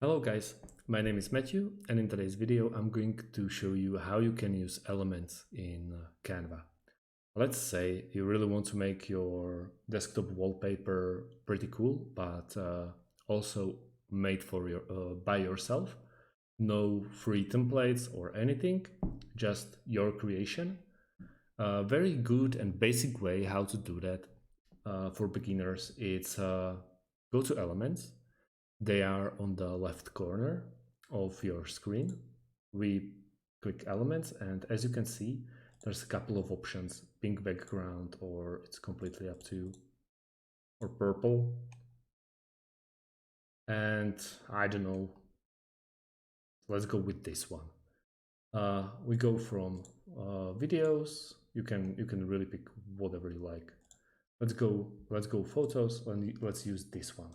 Hello guys, my name is Matthew, and in today's video I'm going to show you how you can use elements in Canva. Let's say you really want to make your desktop wallpaper pretty cool, but also made for by yourself. No free templates or anything, just your creation. A very good and basic way how to do that for beginners, it's go to elements. They are on the left corner of your screen. We click elements, and as you can see, there's a couple of options: pink background, or it's completely up to you, or purple. And I don't know, let's go with this one. We go from videos. You can really pick whatever you like. Let's go photos, and let's use this one.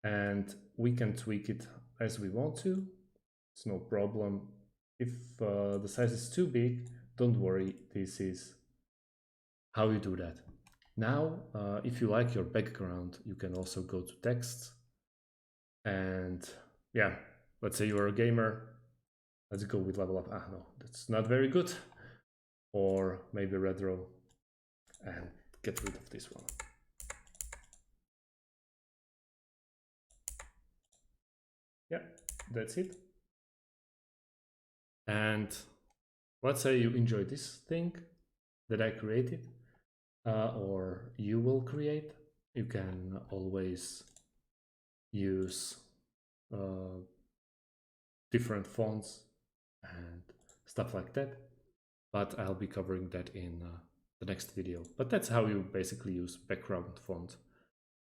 And we can tweak it as we want to. It's no problem. If the size is too big, don't worry, this is how you do that. Now, if you like your background, you can also go to text. And yeah, let's say you're a gamer. Let's go with level up. Ah, no, that's not very good. Or maybe retro, and get rid of this one. Yeah, that's it. And let's say you enjoy this thing that I created, or you will create. You can always use different fonts and stuff like that, but I'll be covering that in the next video. But that's how you basically use background font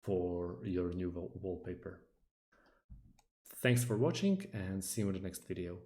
for your new wallpaper. Thanks for watching, and see you in the next video.